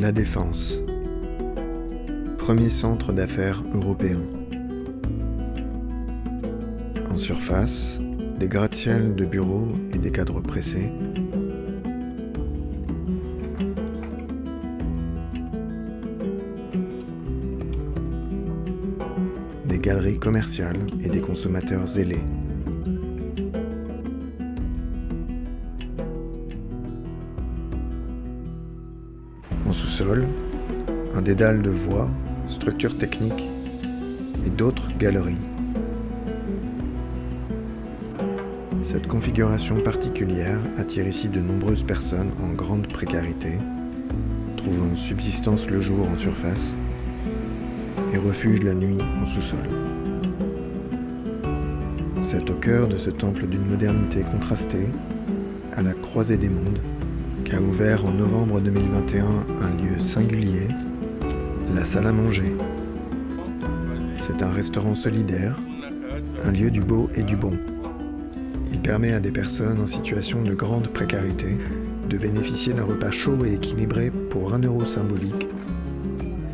La Défense, premier centre d'affaires européen. En surface, des gratte-ciels de bureaux et des cadres pressés. Des galeries commerciales et des consommateurs zélés. En sous-sol, un dédale de voies, structures techniques et d'autres galeries. Cette configuration particulière attire ici de nombreuses personnes en grande précarité, trouvant subsistance le jour en surface et refuge la nuit en sous-sol. C'est au cœur de ce temple d'une modernité contrastée, à la croisée des mondes, qu'a ouvert en novembre 2021 un lieu singulier, la salle à manger. C'est un restaurant solidaire, un lieu du beau et du bon. Il permet à des personnes en situation de grande précarité de bénéficier d'un repas chaud et équilibré pour 1 € symbolique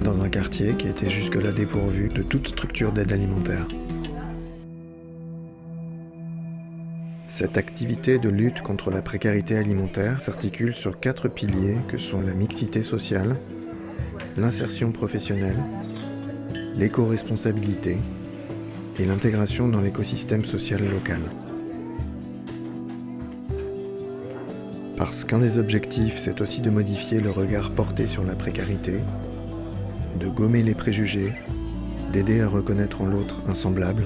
dans un quartier qui était jusque-là dépourvu de toute structure d'aide alimentaire. Cette activité de lutte contre la précarité alimentaire s'articule sur 4 piliers que sont la mixité sociale, l'insertion professionnelle, l'éco-responsabilité et l'intégration dans l'écosystème social local. Parce qu'un des objectifs, c'est aussi de modifier le regard porté sur la précarité, de gommer les préjugés, d'aider à reconnaître en l'autre un semblable,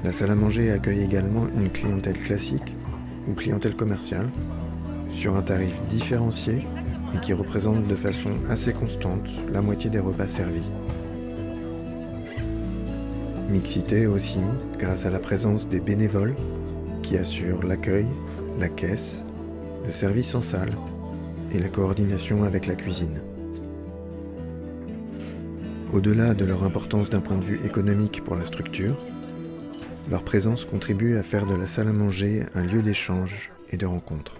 la salle à manger accueille également une clientèle classique ou clientèle commerciale sur un tarif différencié et qui représente de façon assez constante la moitié des repas servis. Mixité aussi grâce à la présence des bénévoles qui assurent l'accueil, la caisse, le service en salle et la coordination avec la cuisine. Au-delà de leur importance d'un point de vue économique pour la structure, leur présence contribue à faire de la salle à manger un lieu d'échange et de rencontre.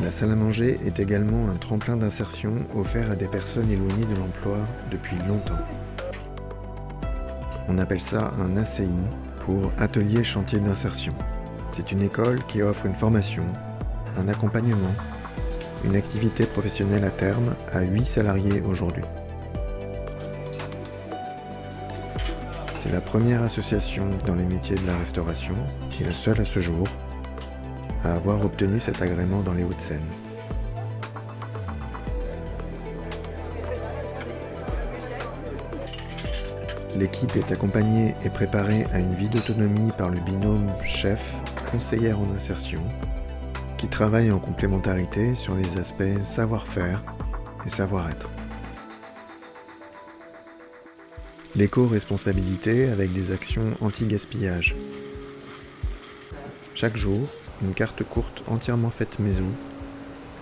La salle à manger est également un tremplin d'insertion offert à des personnes éloignées de l'emploi depuis longtemps. On appelle ça un ACI pour Atelier Chantier d'Insertion. C'est une école qui offre une formation, un accompagnement, une activité professionnelle à terme à 8 salariés aujourd'hui. C'est la première association dans les métiers de la restauration et la seule à ce jour à avoir obtenu cet agrément dans les Hauts-de-Seine. L'équipe est accompagnée et préparée à une vie d'autonomie par le binôme chef-conseillère en insertion qui travaille en complémentarité sur les aspects savoir-faire et savoir-être. L'éco-responsabilité avec des actions anti-gaspillage. Chaque jour, une carte courte entièrement faite maison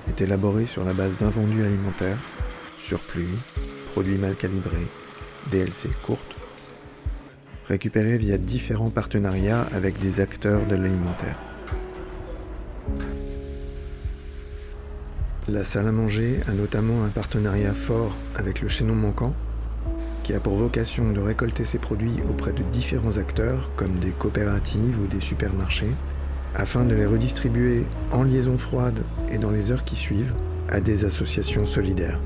est élaborée sur la base d'invendus alimentaires, surplus, produits mal calibrés, DLC courtes, récupérés via différents partenariats avec des acteurs de l'alimentaire. La salle à manger a notamment un partenariat fort avec le Chaînon Manquant, qui a pour vocation de récolter ses produits auprès de différents acteurs comme des coopératives ou des supermarchés, afin de les redistribuer en liaison froide et dans les heures qui suivent à des associations solidaires.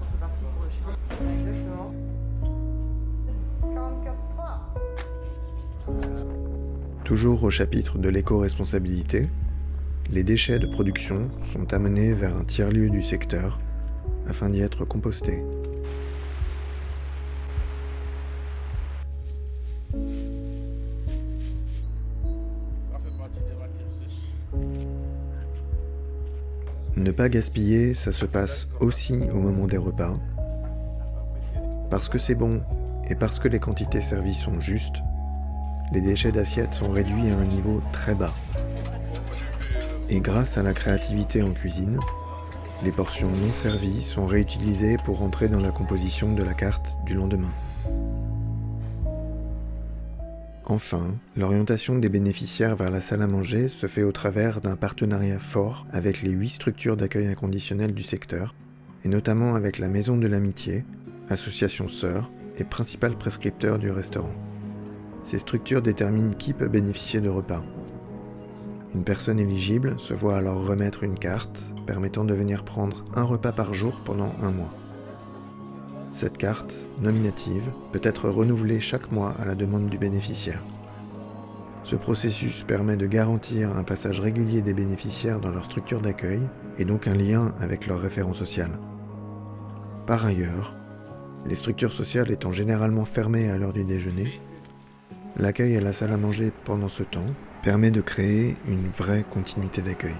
C'est parti pour le choix. Exactement. 44.3. Toujours au chapitre de l'éco-responsabilité, les déchets de production sont amenés vers un tiers-lieu du secteur afin d'y être compostés. Ne pas gaspiller, ça se passe aussi au moment des repas. Parce que c'est bon et parce que les quantités servies sont justes, les déchets d'assiette sont réduits à un niveau très bas. Et grâce à la créativité en cuisine, les portions non servies sont réutilisées pour entrer dans la composition de la carte du lendemain. Enfin, l'orientation des bénéficiaires vers la salle à manger se fait au travers d'un partenariat fort avec les 8 structures d'accueil inconditionnel du secteur, et notamment avec la Maison de l'Amitié, association sœur et principal prescripteur du restaurant. Ces structures déterminent qui peut bénéficier de repas. Une personne éligible se voit alors remettre une carte permettant de venir prendre un repas par jour pendant 1 mois. Cette carte, nominative, peut être renouvelée chaque mois à la demande du bénéficiaire. Ce processus permet de garantir un passage régulier des bénéficiaires dans leur structure d'accueil et donc un lien avec leur référent social. Par ailleurs, les structures sociales étant généralement fermées à l'heure du déjeuner, l'accueil à la salle à manger pendant ce temps permet de créer une vraie continuité d'accueil.